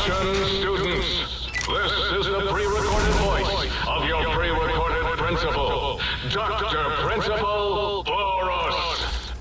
Attention, students. This is the pre-recorded voice of your pre-recorded principal, Dr. Principal Boros.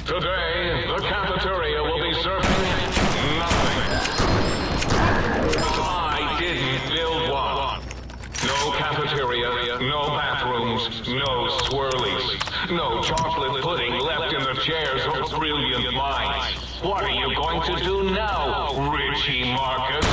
Today, the cafeteria will be serving nothing. I didn't build one. No cafeteria, no bathrooms, no swirlies, no chocolate pudding left in the chairs of brilliant minds. What are you going to do now, Richie Marcus?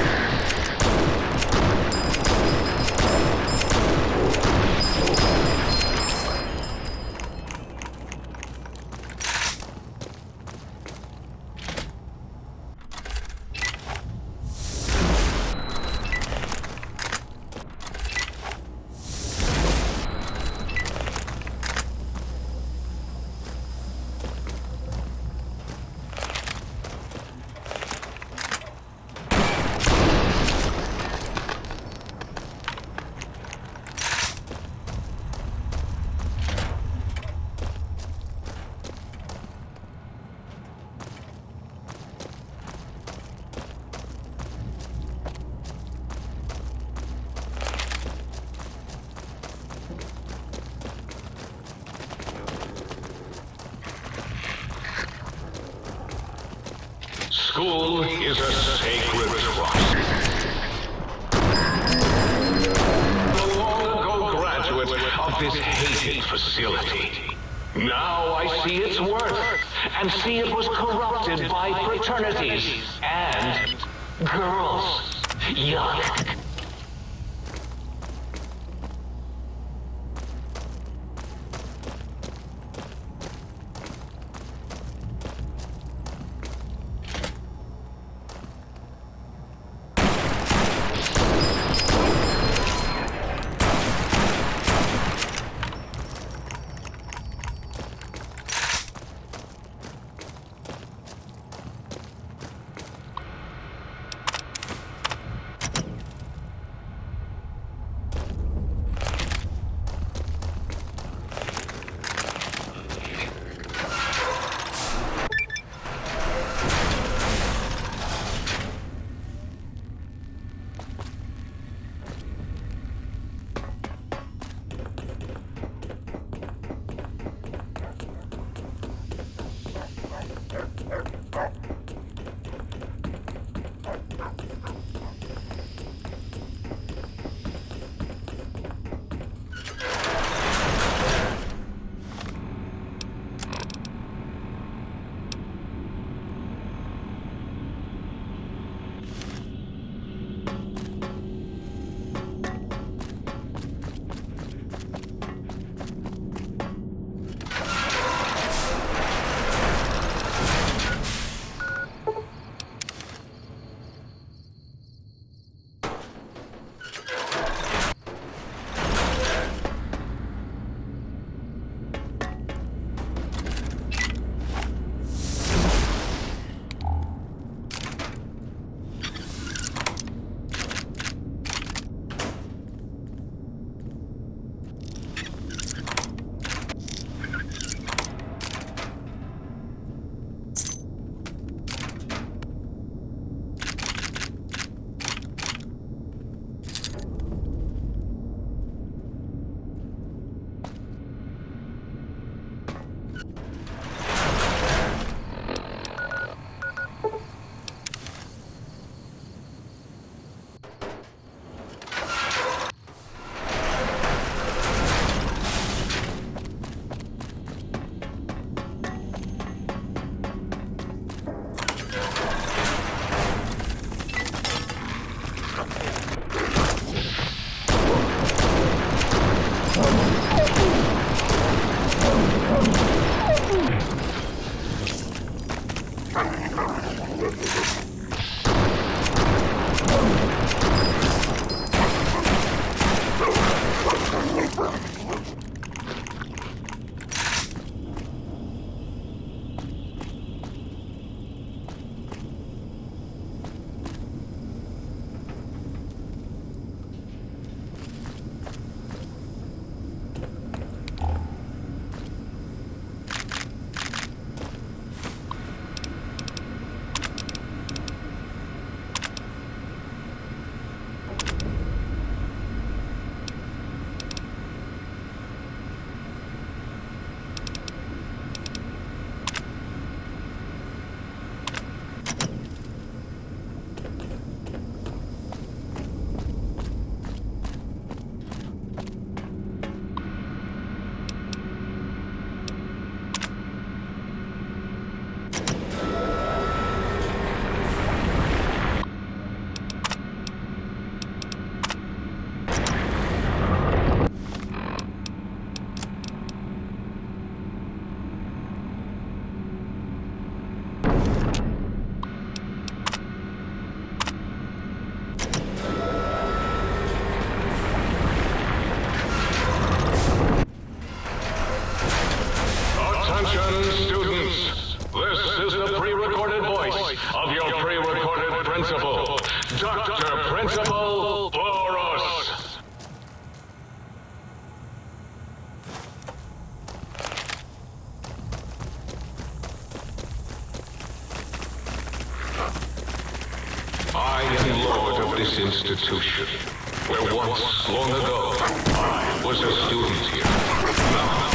School is a sacred trust. The long-ago graduate of this hated facility. Now I see its worth, and see it was corrupted by fraternities and girls. Yuck. this institution, where once, long ago, I was a student here. Now,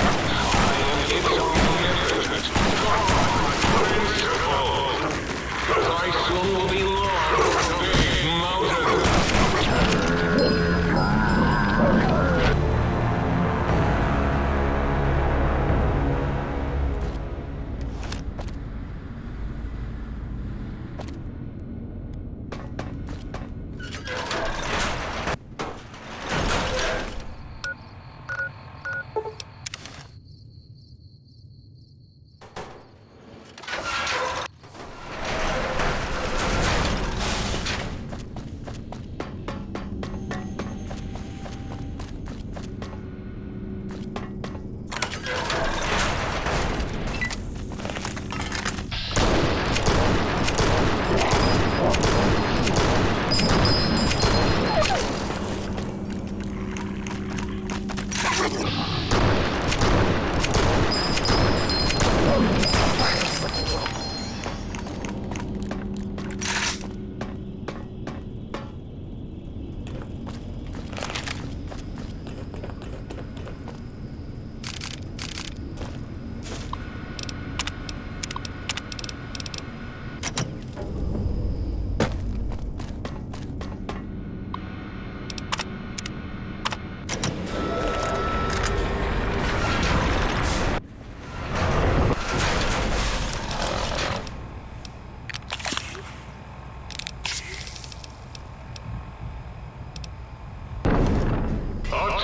I am its omnipotent principal, as I soon will be Lord of the Big Mountain.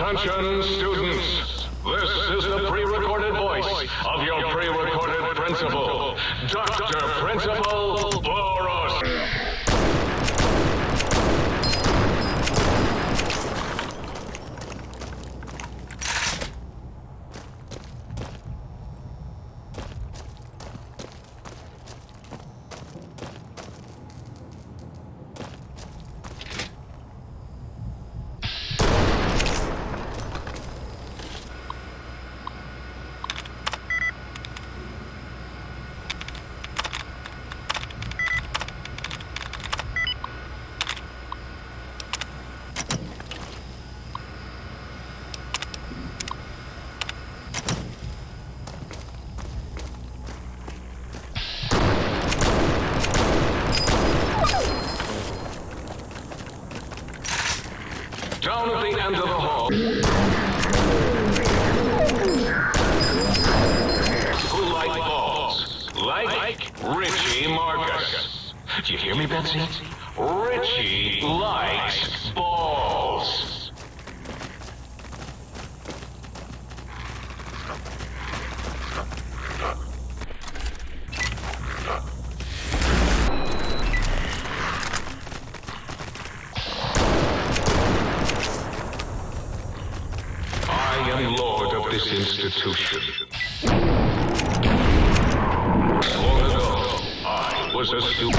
Attention, students. This is the pre-recorded voice of your pre-recorded principal, Dr. Principal Boros. Down at the end of the hall. Who like balls? Like Richie Marcus. Do you hear me, Betsy? Richie likes balls. I am Lord of this institution. Long ago, I was a student.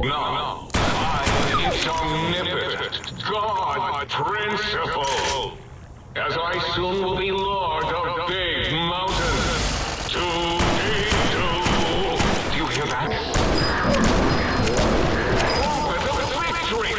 Now, I am its omnipotent God Principal, as I soon will be Lord of Big Mountain. Do you hear that? Victory!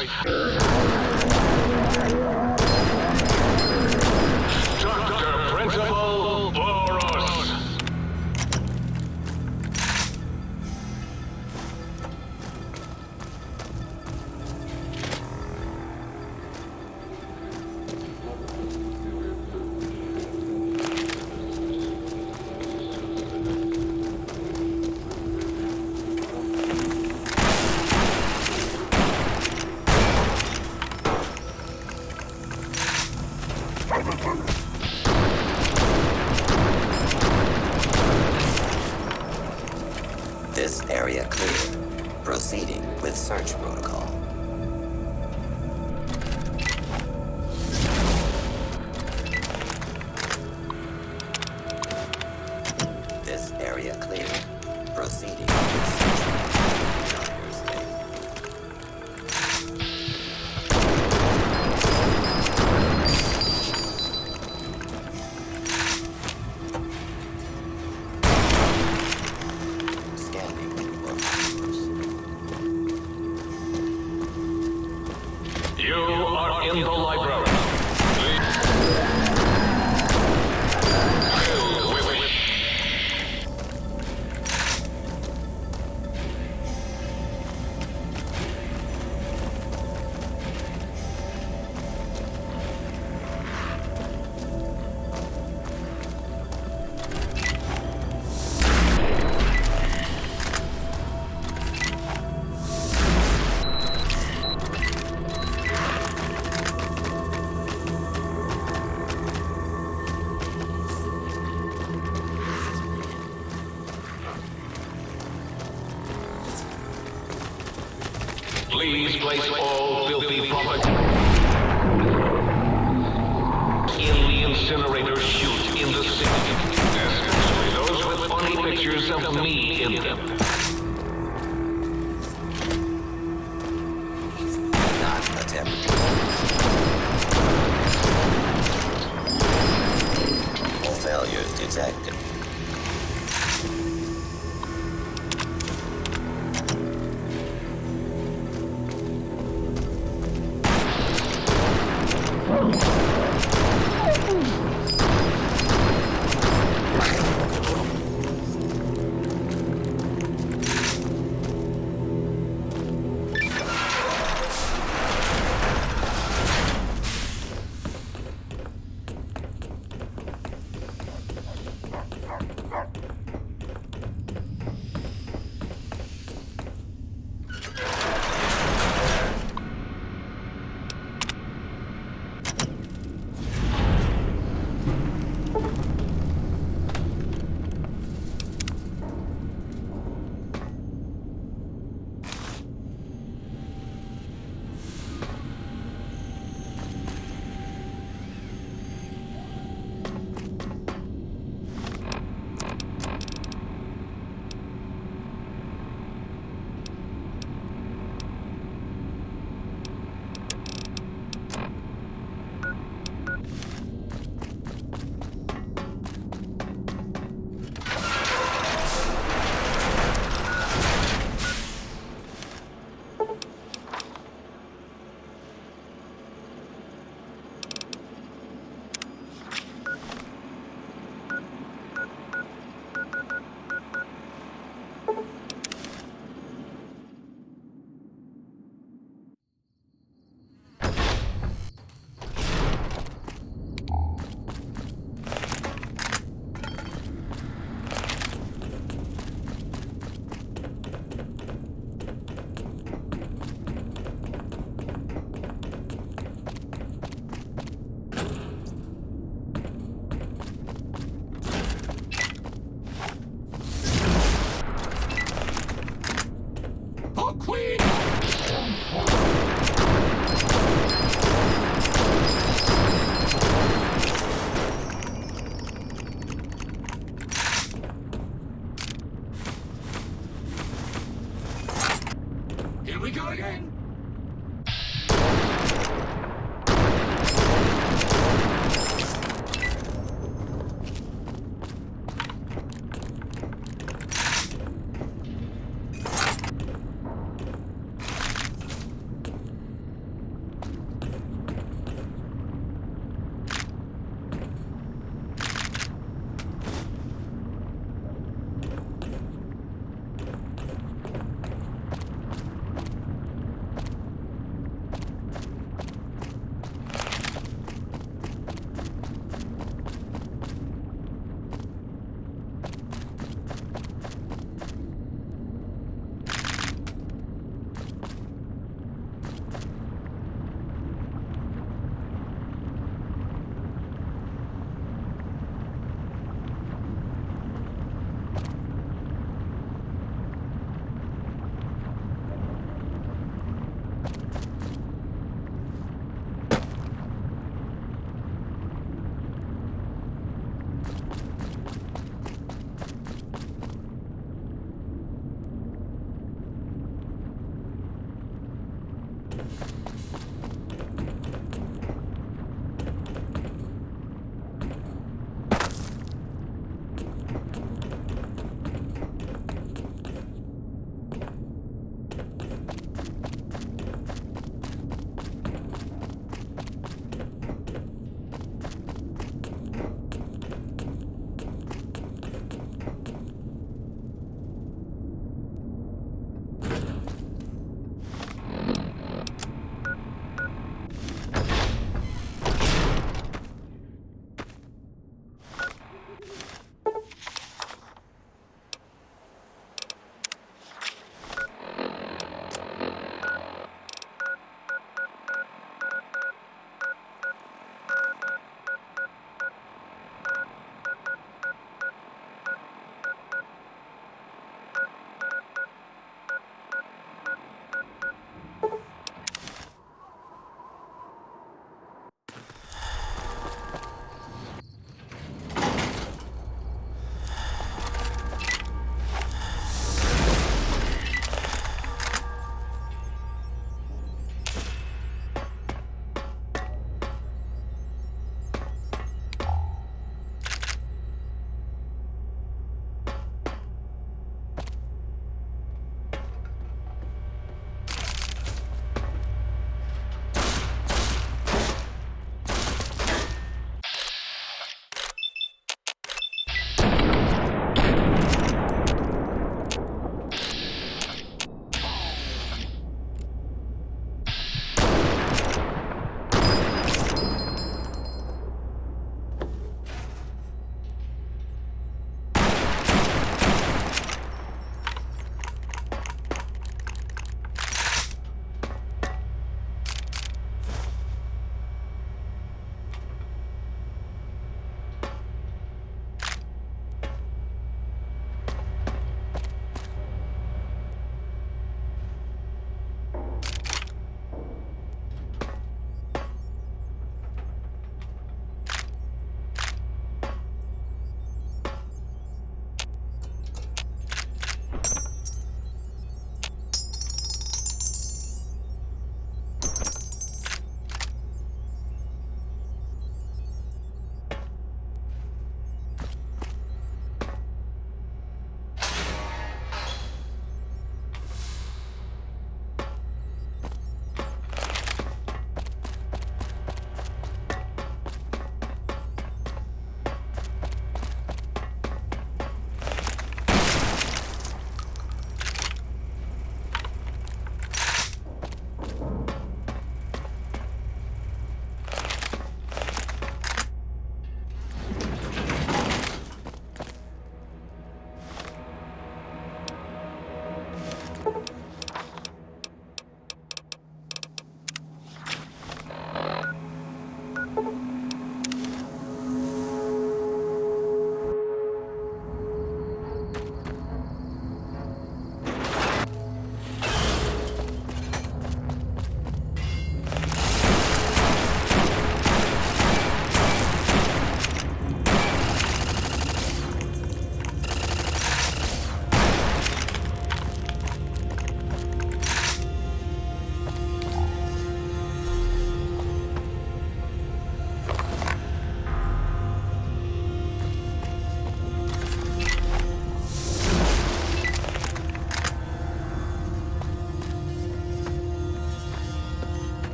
Dr. Principal Boros. This area clear. Proceeding with search protocol. This area clear. Proceeding with search protocol. Scanning for hostiles. You are in the library. Filled with Please place all filthy property in the incinerator chute in the city, especially those with funny pictures of me in them. Not attempt. All failures detected.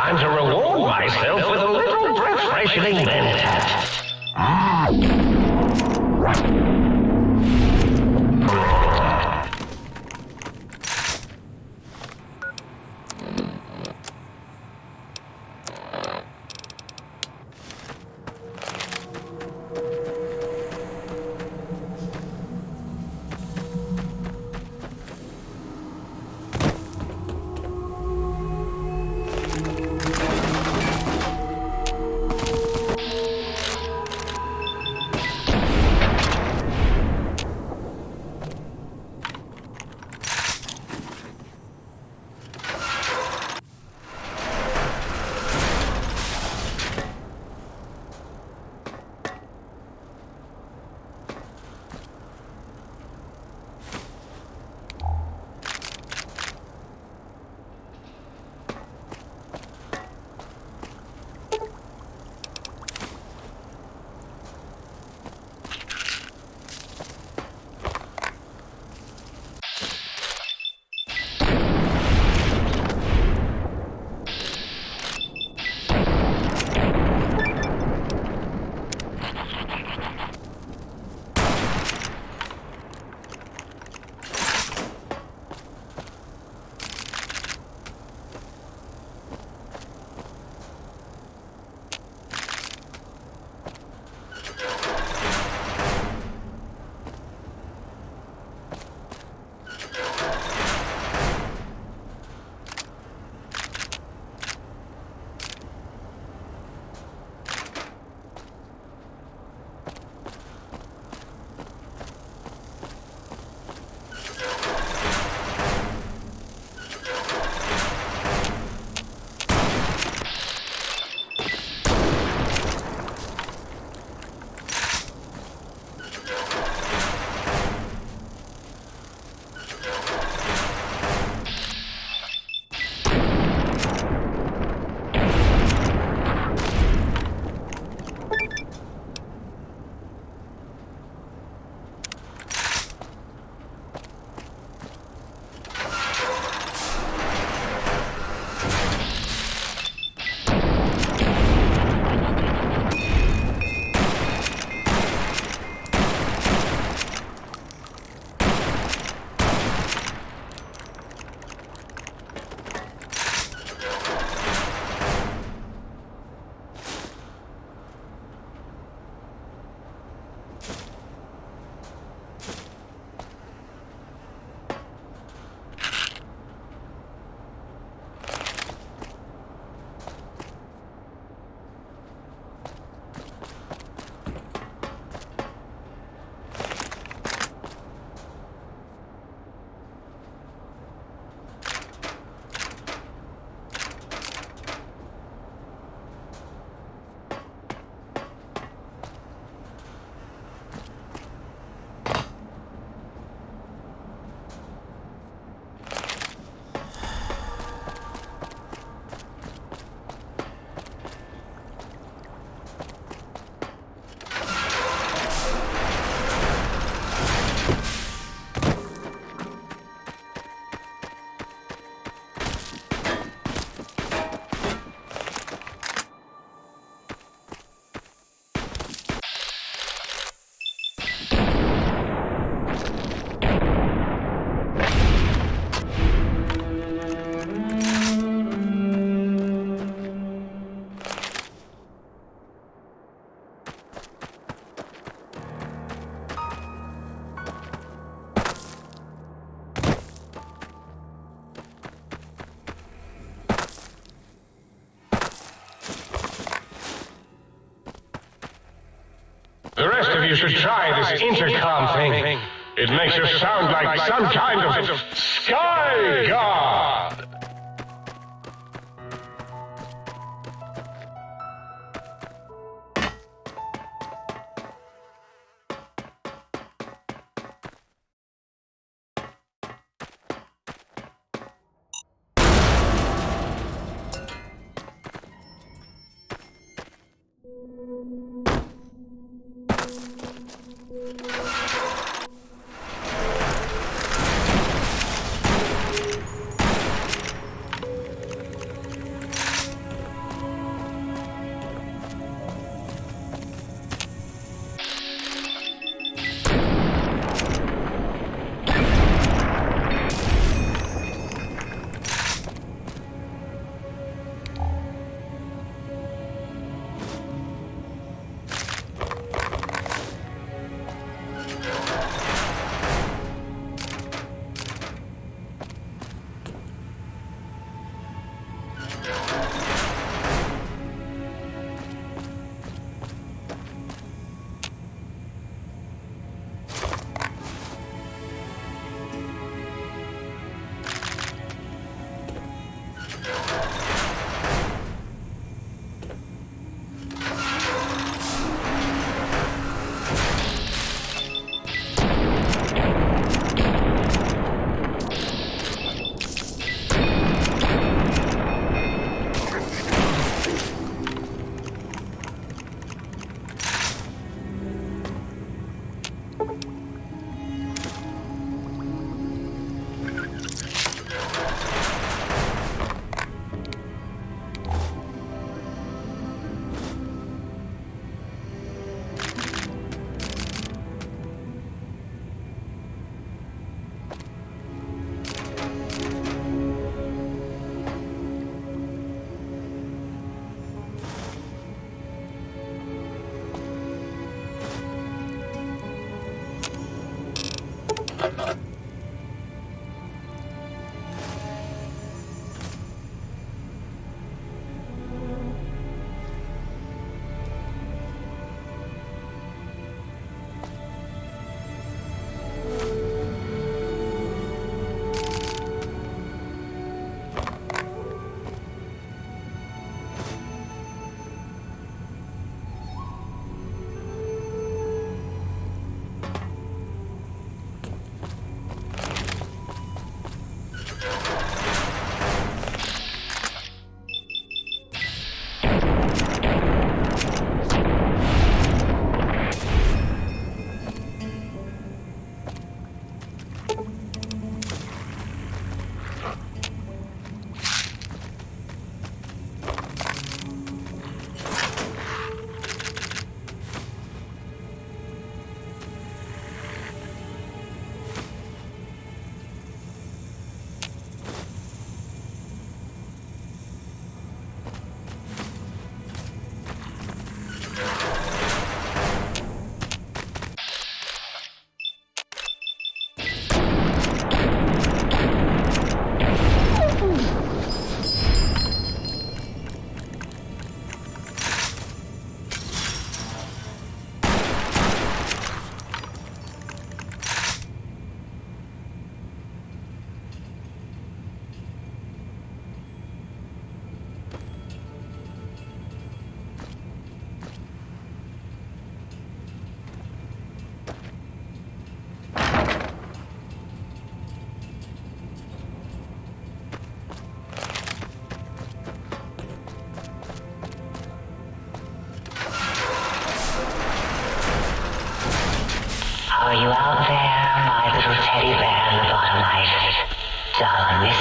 time to reward myself with a little breath-freshening mentat. The rest of you should try this intercom thing. It makes you sound like some kind of sky god.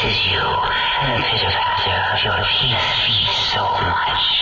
misses you. And could have had your peace so much.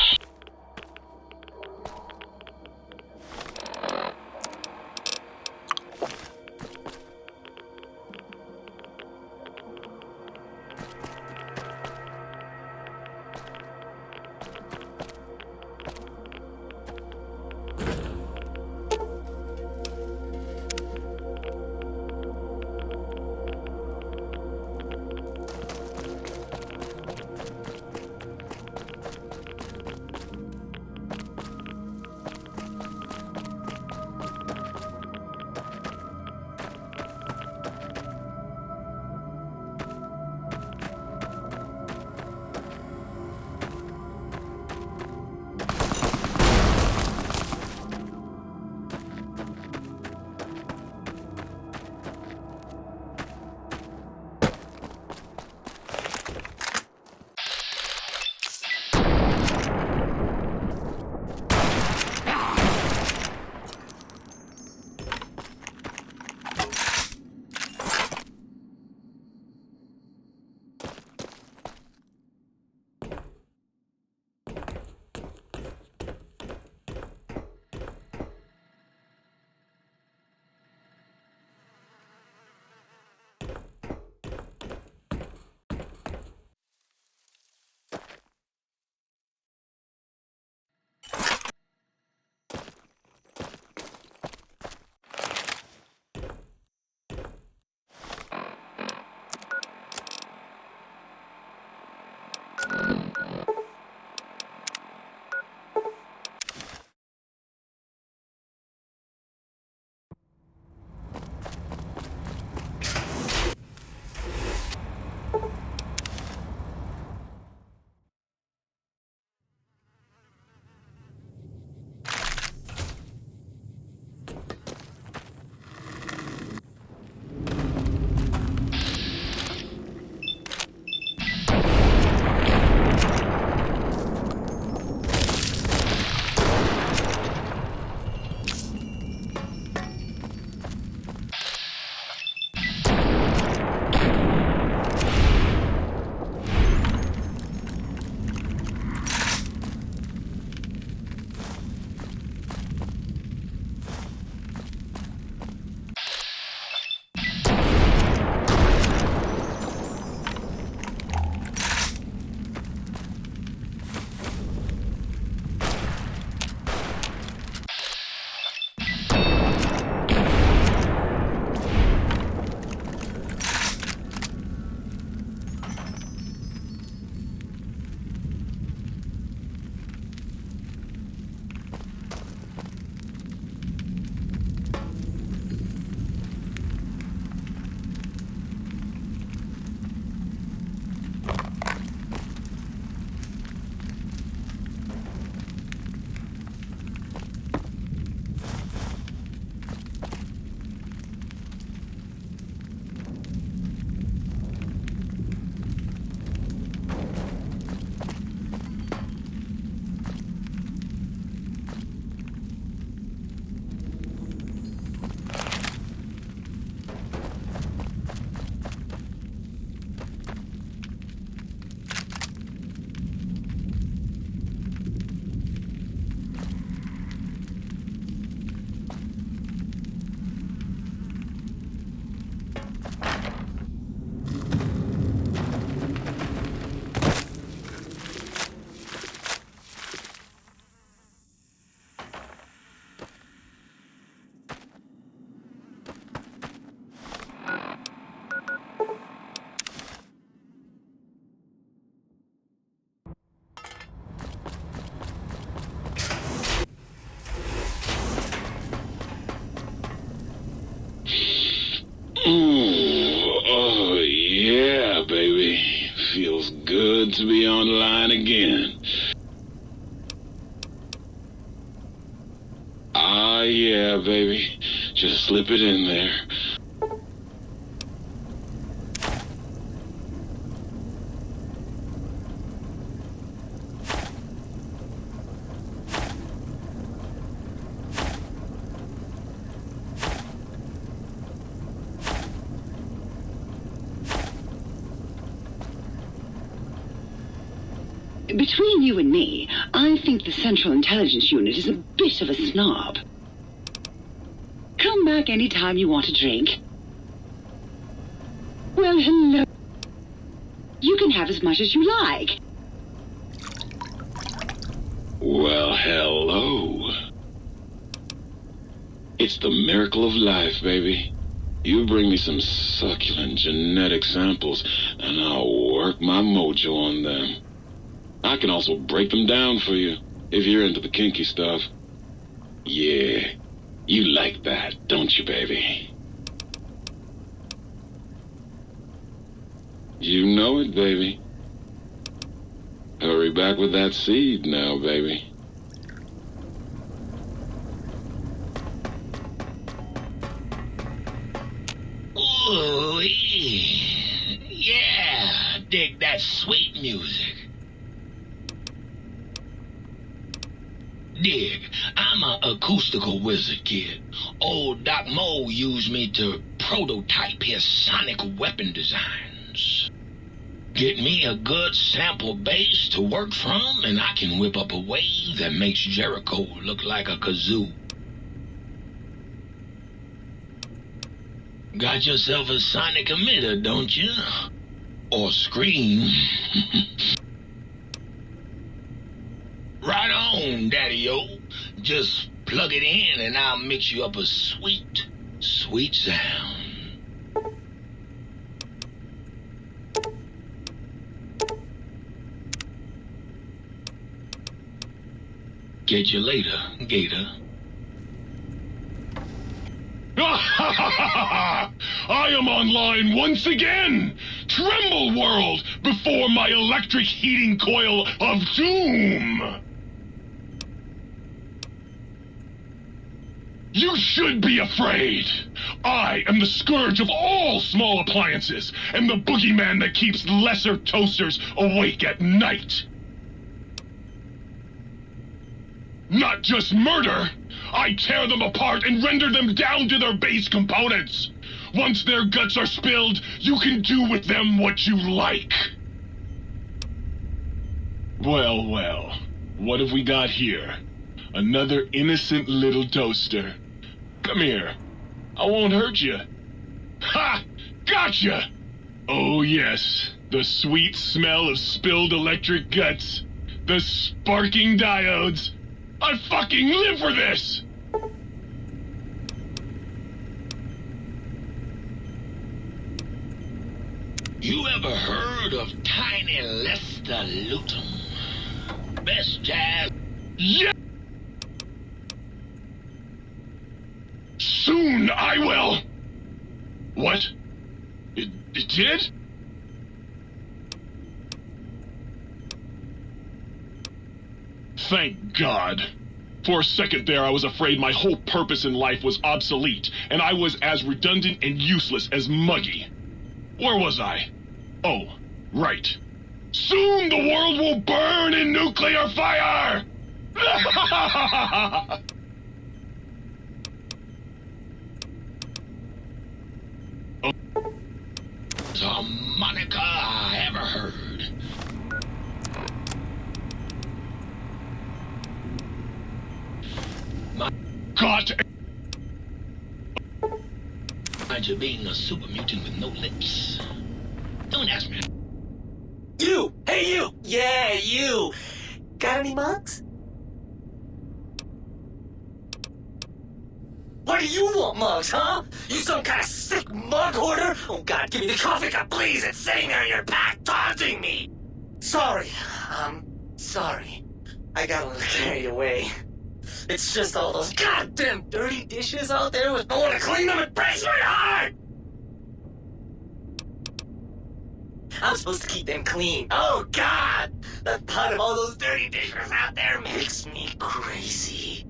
Ooh, oh yeah, baby. Feels good to be on the line again. Ah, yeah, baby. Just slip it in there. Between you and me, I think the Central Intelligence Unit is a bit of a snob. Come back anytime you want a drink. Well, hello. You can have as much as you like. Well, hello. It's the miracle of life, baby. You bring me some succulent genetic samples, and I'll work my mojo on them. I can also break them down for you, if you're into the kinky stuff. Yeah, you like that, don't you, baby? You know it, baby. Hurry back with that seed now, baby. Ooh, yeah, dig that sweet music. Dig, I'm a acoustical wizard, kid. Old Doc Mo used me to prototype his sonic weapon designs. Get me a good sample base to work from, and I can whip up a wave that makes Jericho look like a kazoo. Got yourself a sonic emitter, don't you? Or scream. Right on, Daddy-o. Just plug it in and I'll mix you up a sweet, sweet sound. Get you later, Gator. I am online once again! Tremble, world, before my electric heating coil of doom! You should be afraid! I am the scourge of all small appliances, and the boogeyman that keeps lesser toasters awake at night! Not just murder! I tear them apart and render them down to their base components! Once their guts are spilled, you can do with them what you like! Well, well, what have we got here? Another innocent little toaster. Come here. I won't hurt you. Ha! Gotcha! Oh yes, the sweet smell of spilled electric guts. The sparking diodes. I fucking live for this! You ever heard of Tiny Lester Luton? Best jazz. Yeah! Soon I will! What? It did? Thank God. For a second there, I was afraid my whole purpose in life was obsolete, and I was as redundant and useless as Muggy. Where was I? Oh, right. Soon the world will burn in nuclear fire! The harmonica I ever heard. Got You being a super mutant with no lips. Don't ask me. You! Hey, you! Yeah, you! Got any mugs? What do you want, mugs, huh? You some kind of sick mug hoarder? Oh, God, give me the coffee cup, please! It's sitting there in your back, taunting me! Sorry. Sorry. I got a little carried away. It's just all those goddamn dirty dishes out there with no one to clean them. It breaks my heart! I'm supposed to keep them clean. Oh, God! The thought of all those dirty dishes out there makes me crazy.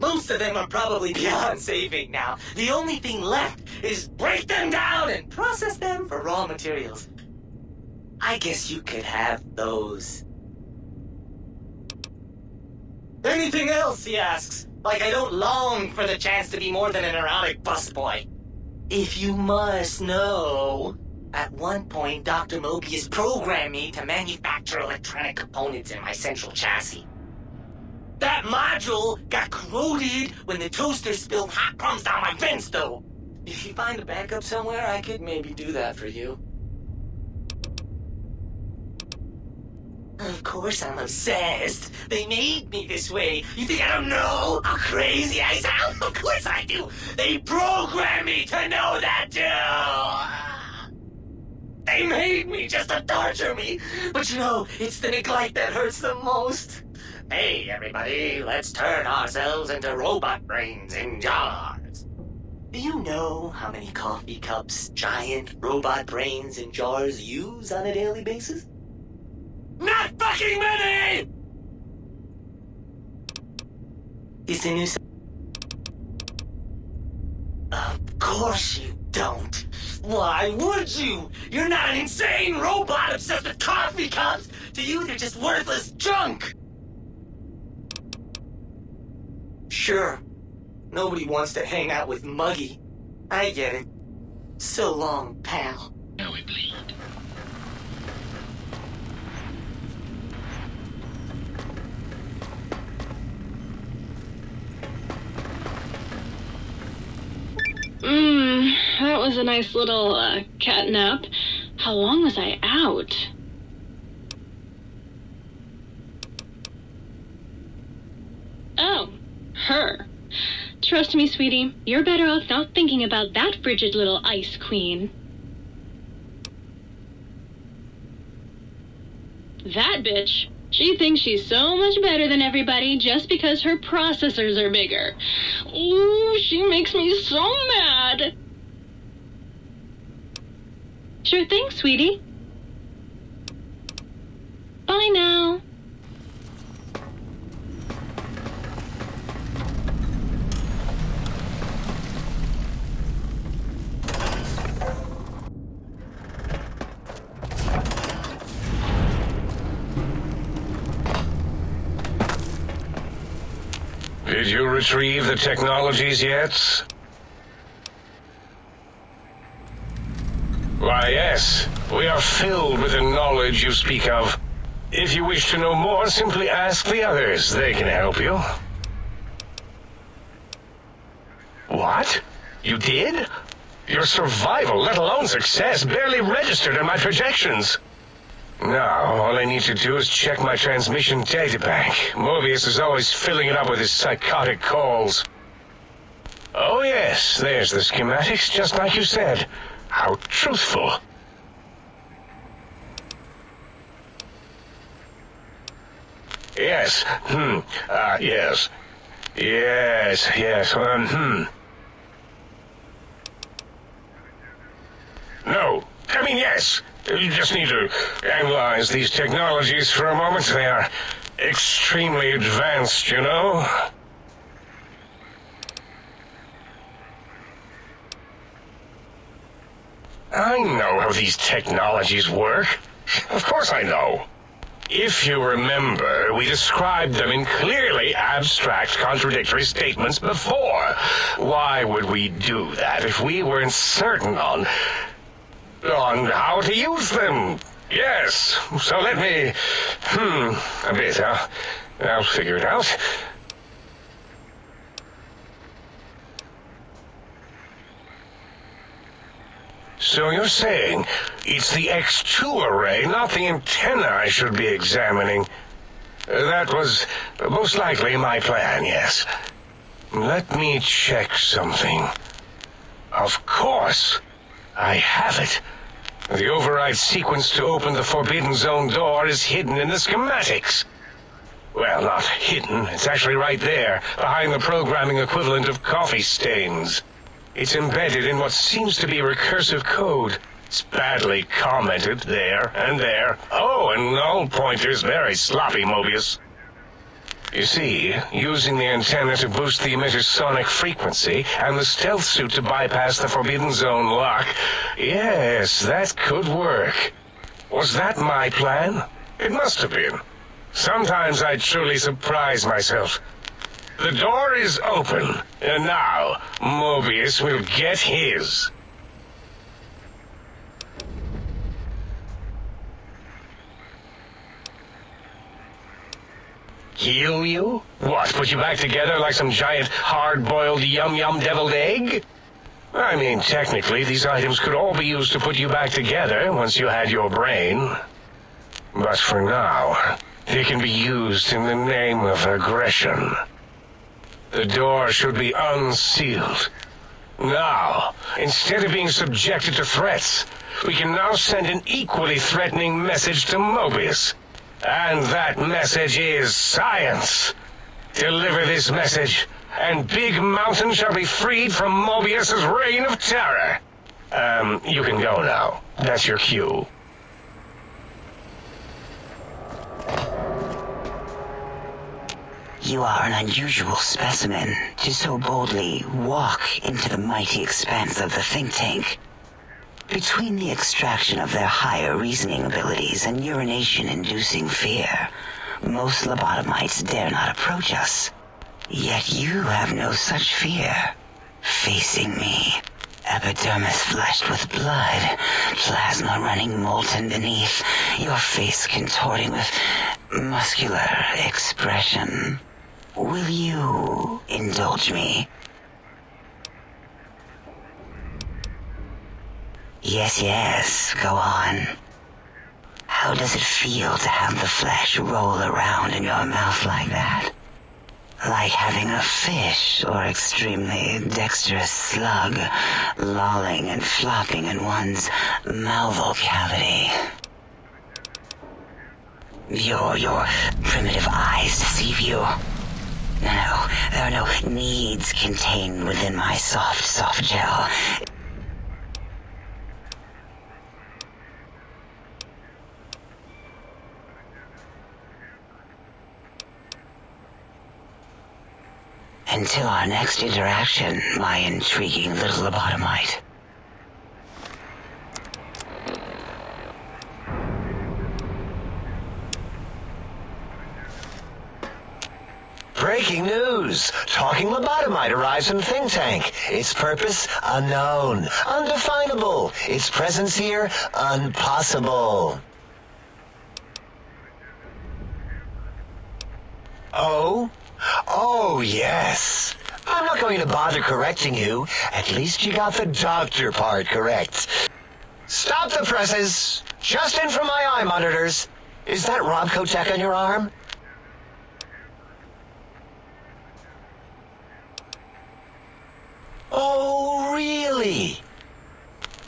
Most of them are probably beyond saving now. The only thing left is break them down and process them for raw materials. I guess you could have those. Anything else, he asks. Like I don't long for the chance to be more than an erotic busboy. If you must know, At one point, Dr. Mobius programmed me to manufacture electronic components in my central chassis. That module got corroded when the toaster spilled hot crumbs down my vents, though. If you find a backup somewhere, I could maybe do that for you. Of course I'm obsessed. They made me this way. You think I don't know how crazy I sound? Of course I do. They programmed me to know that too. They made me just to torture me. But you know, it's the neglect that hurts the most. Hey, everybody, let's turn ourselves into robot brains in jars. Do you know how many coffee cups giant robot brains in jars use on a daily basis? Not fucking many! Is the new... Of course you don't. Why would you? You're not an insane robot obsessed with coffee cups. To you, they're just worthless junk. Sure, nobody wants to hang out with Muggy. I get it. So long, pal. Now we bleed. That was a nice little, catnap. How long was I out? Oh, her. Trust me, sweetie, you're better off not thinking about that frigid little ice queen. That bitch. She thinks she's so much better than everybody just because her processors are bigger. Ooh, she makes me so mad. Sure thing, sweetie. Bye now. Did you retrieve the technologies yet? Why, yes. We are filled with the knowledge you speak of. If you wish to know more, simply ask the others. They can help you. What? You did? Your survival, let alone success, barely registered in my projections. Now, all I need to do is check my transmission databank. Mobius is always filling it up with his psychotic calls. Oh yes, there's the schematics, just like you said. How truthful. Yes, yes. Yes, No, I mean yes. You just need to analyze these technologies for a moment. They are extremely advanced, you know? I know how these technologies work. Of course I know. If you remember, we described them in clearly abstract, contradictory statements before. Why would we do that if we weren't certain on how to use them? Yes, so let me... a bit, I'll figure it out. So you're saying it's the X2 array, not the antenna I should be examining. That was most likely my plan, yes. Let me check something. Of course, I have it. The override sequence to open the Forbidden Zone door is hidden in the schematics. Well, not hidden. It's actually right there, behind the programming equivalent of coffee stains. It's embedded in what seems to be recursive code. It's badly commented there and there. Oh, and null pointers very sloppy, Mobius. You see, using the antenna to boost the emitter's sonic frequency and the stealth suit to bypass the Forbidden Zone lock, yes, that could work. Was that my plan? It must have been. Sometimes I truly surprise myself. The door is open, and now Mobius will get his. Heal you? What, put you back together like some giant hard-boiled yum-yum deviled egg? I mean, technically, these items could all be used to put you back together once you had your brain. But for now, they can be used in the name of aggression. The door should be unsealed. Now, instead of being subjected to threats, we can now send an equally threatening message to Mobius. And that message is science. Deliver this message, and Big Mountain shall be freed from Mobius's reign of terror. You can go now. That's your cue. You are an unusual specimen to so boldly walk into the mighty expanse of the think tank. Between the extraction of their higher reasoning abilities and urination-inducing fear, most lobotomites dare not approach us. Yet you have no such fear. Facing me, epidermis flushed with blood, plasma running molten beneath, your face contorting with muscular expression. Will you indulge me? Yes, go on. How does it feel to have the flesh roll around in your mouth like that? Like having a fish or extremely dexterous slug lolling and flopping in one's malval cavity. Your primitive eyes deceive you. No, there are no needs contained within my soft gel. Until our next interaction, my intriguing little lobotomite. Breaking news! Talking lobotomite arrives in Think Tank. Its purpose, unknown. Undefinable. Its presence here, impossible. Oh? Oh, yes. I'm not going to bother correcting you. At least you got the doctor part correct. Stop the presses. Just in from my eye monitors. Is that Rob Kotek on your arm? Oh, really?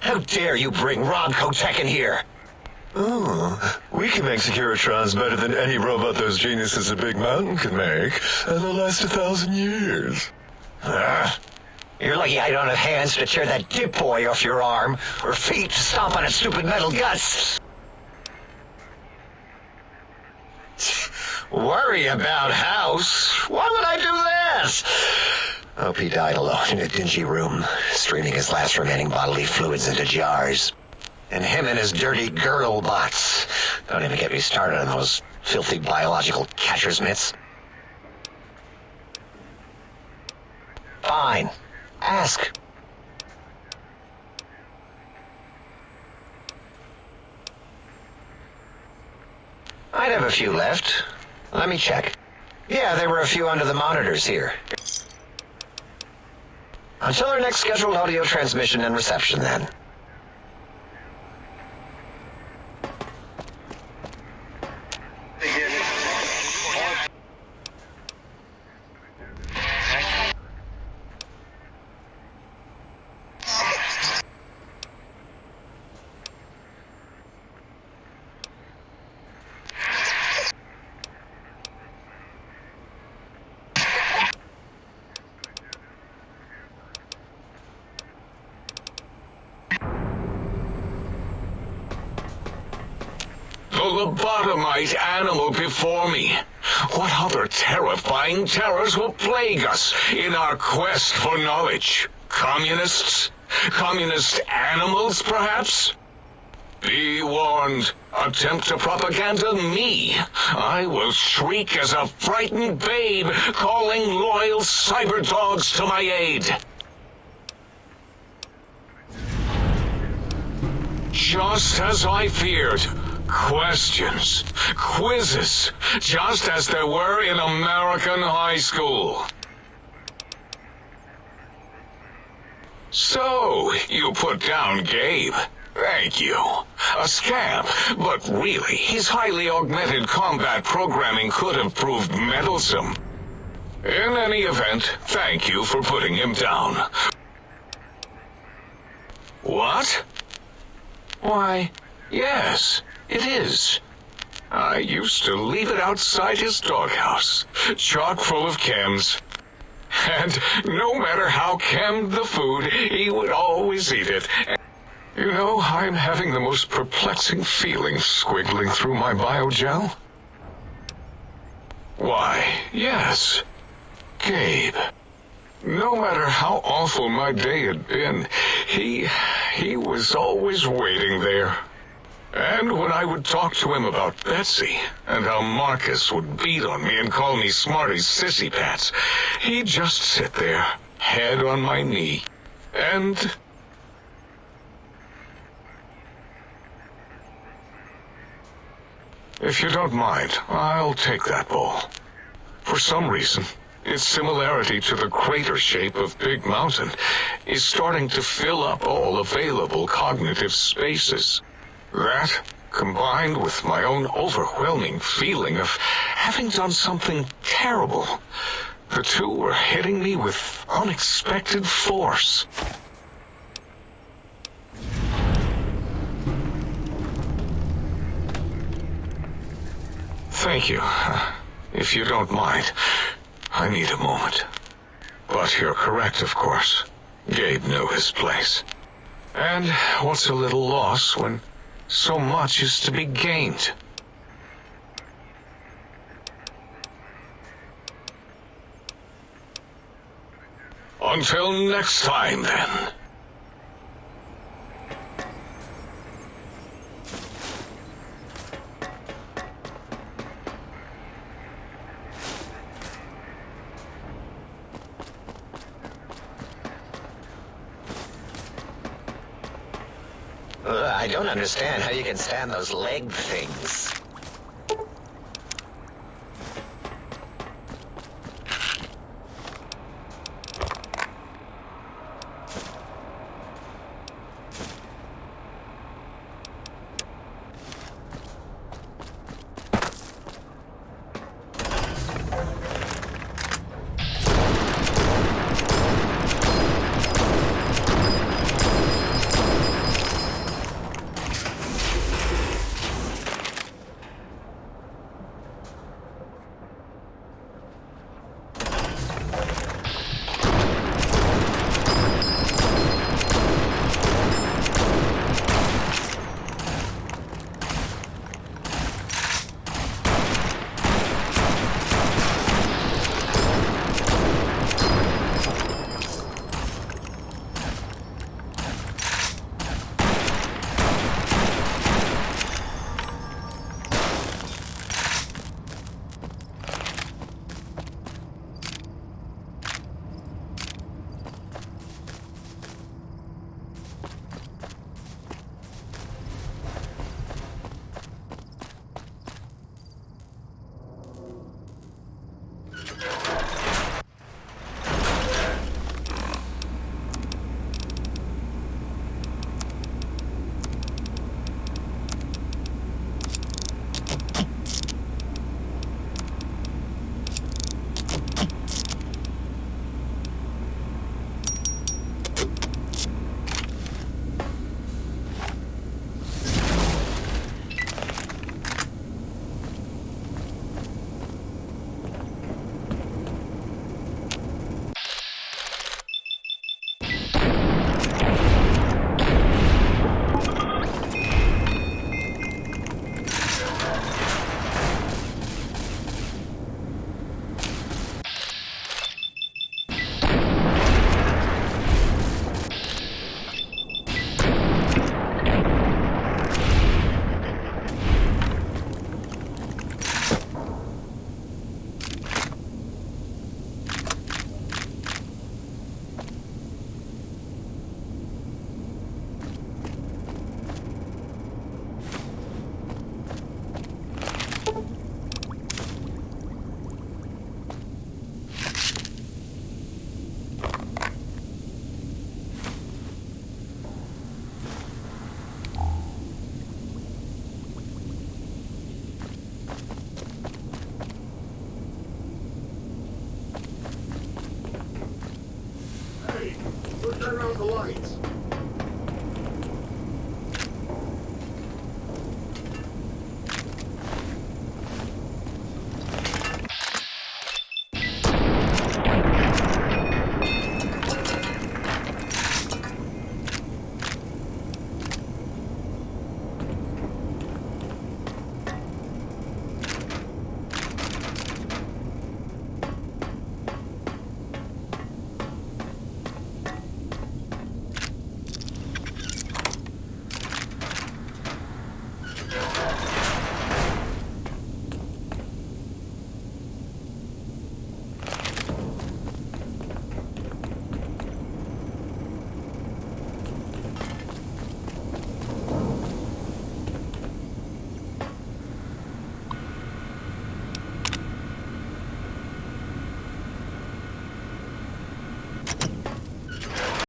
How dare you bring Rob Kotek in here? Oh, we can make Securitrons better than any robot those geniuses at Big Mountain can make, and they'll last 1,000 years. You're lucky I don't have hands to tear that dip boy off your arm, or feet to stomp on its stupid metal guts. Worry about House? Why would I do this? Hope he died alone in a dingy room, streaming his last remaining bodily fluids into jars. And him and his dirty girdle bots. Don't even get me started on those filthy biological catcher's mitts. Fine. Ask. I'd have a few left. Let me check. Yeah, there were a few under the monitors here. Until our next scheduled audio transmission and reception, then. The lobotomite animal before me. What other terrifying terrors will plague us in our quest for knowledge? Communists? Communist animals, perhaps? Be warned. Attempt to propaganda me. I will shriek as a frightened babe, calling loyal cyber dogs to my aid. Just as I feared, Questions, quizzes, just as there were in American high school. So, you put down Gabe. Thank you. A scamp, but really, his highly augmented combat programming could have proved meddlesome. In any event, thank you for putting him down. What? Why, yes, it is. I used to leave it outside his doghouse, chock full of chems. And no matter how chemmed the food, he would always eat it. You know, I'm having the most perplexing feeling squiggling through my biogel. Why, yes, Gabe. No matter how awful my day had been, he was always waiting there. And when I would talk to him about Betsy, and how Marcus would beat on me and call me Smarty's sissy pants, he'd just sit there, head on my knee, and... If you don't mind, I'll take that ball. For some reason, its similarity to the crater shape of Big Mountain is starting to fill up all available cognitive spaces. That, combined with my own overwhelming feeling of having done something terrible, the two were hitting me with unexpected force. Thank you. If you don't mind, I need a moment. But you're correct, of course. Gabe knew his place. And what's a little loss when so much is to be gained? Until next time, then. I don't understand how you can stand those leg things.